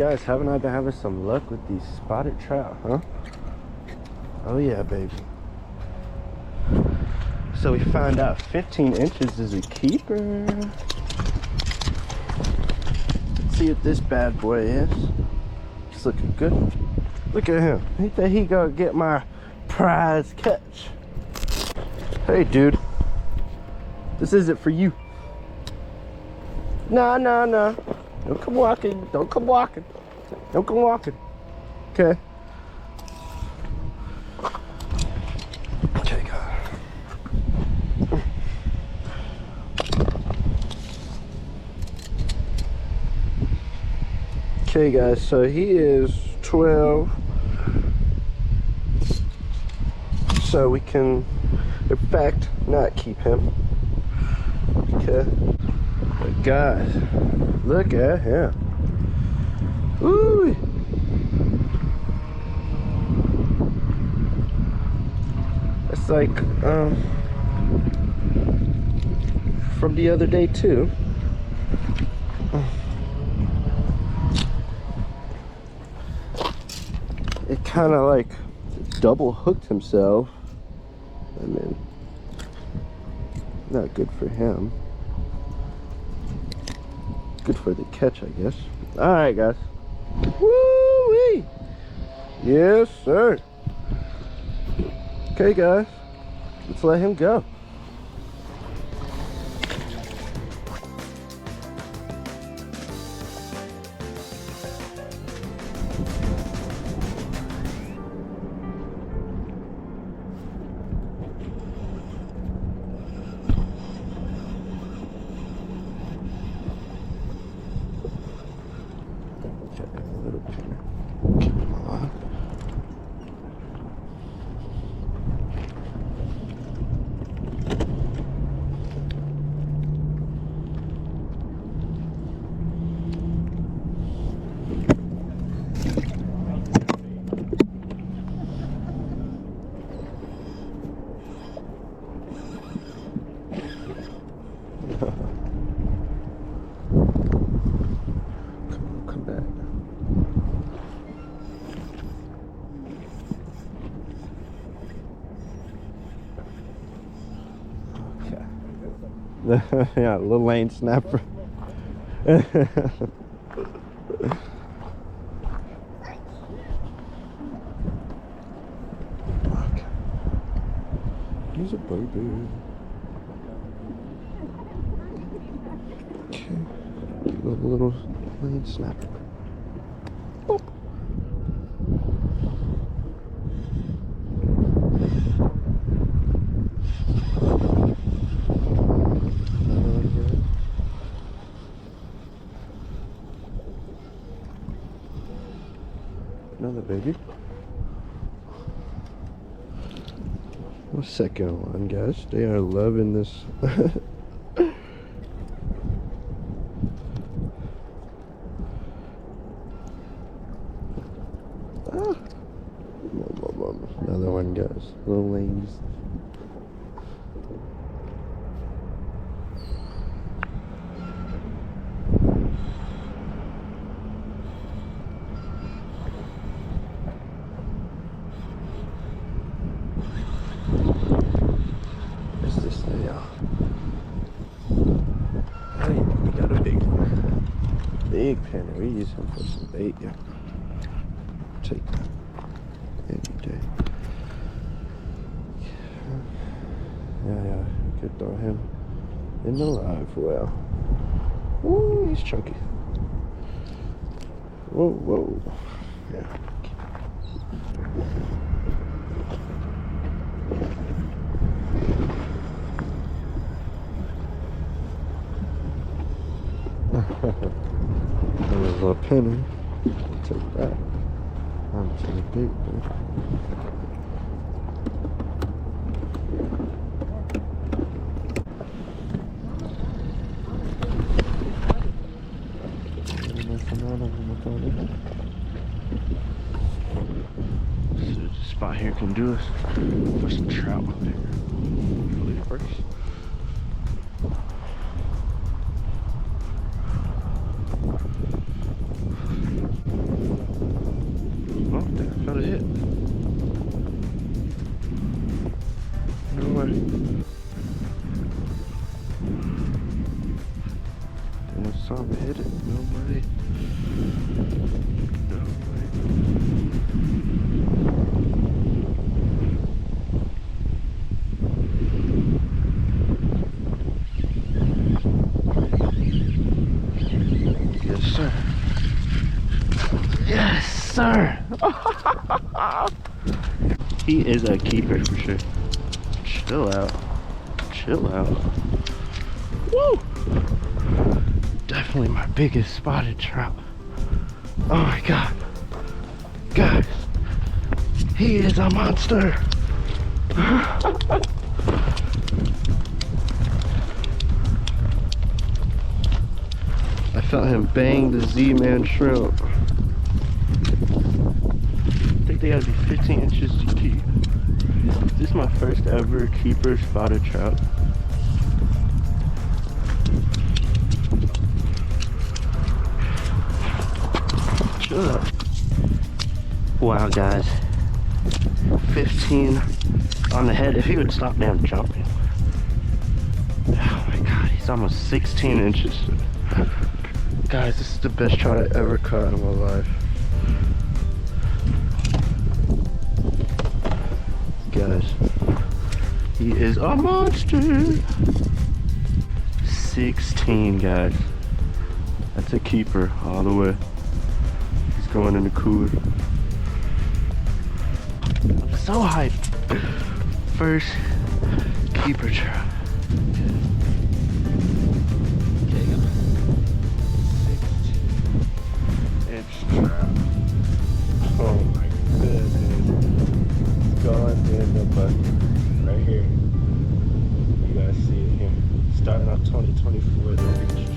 Guys, haven't I been having some luck with these spotted trout, huh? Oh yeah, baby. So we found out 15 inches is a keeper. Let's see what this bad boy is. It's looking good. Look at him. He think he gonna get my prize catch. Hey dude, this isn't for you. Nah. Don't come walking. Don't come walking. Don't come walking. Okay. Okay, God. Okay, guys. So he is 12. So we can, in fact, not keep him. Okay. But guys, look at him. Ooh. It's like from the other day too. It kind of like double hooked himself. I mean, not good for him. Good for the catch, I guess. All right, guys. Woo-wee! Yes, sir. Okay, guys. Let's let him go. Come back. Okay. Yeah, little lane snapper. Okay. He's a baby. Okay. Little lane snapper. Boop. Another baby. Well, second one, guys. They are loving this. Another one, guys. Little lanes. What's this thing, y'all? Hey, we got a big one. Big penny. We use him for some bait, yeah. Take that any day. Yeah, could throw him in the live well. Ooh, he's chunky. Whoa. Yeah. There's a little penny. Take that. I'm too big, dude. So the spot here can do us for some trout up here. Hopefully it works. way. And if something hit it, no way. No way. Yes, sir. Yes, sir. He is a keeper for sure. Chill out. Chill out. Woo! Definitely my biggest spotted trout. Oh my god. Guys, he is a monster. I felt him bang the Z-Man shrimp. I think they gotta be 15 inches to keep. This is my first ever keeper spotted trout. Chill out. Wow, guys. 15 on the head. If he would stop damn jumping. Oh my god, he's almost 16 inches. Guys, this is the best trout I ever caught in my life. Guys, he is a monster. 16, guys. That's a keeper all the way. He's going in the cooler. I'm so hyped. First keeper trout. Okay, 16-inch trout. Oh my goodness. It's going in the bucket right here. You guys see it here. Starting off 2024 the reach.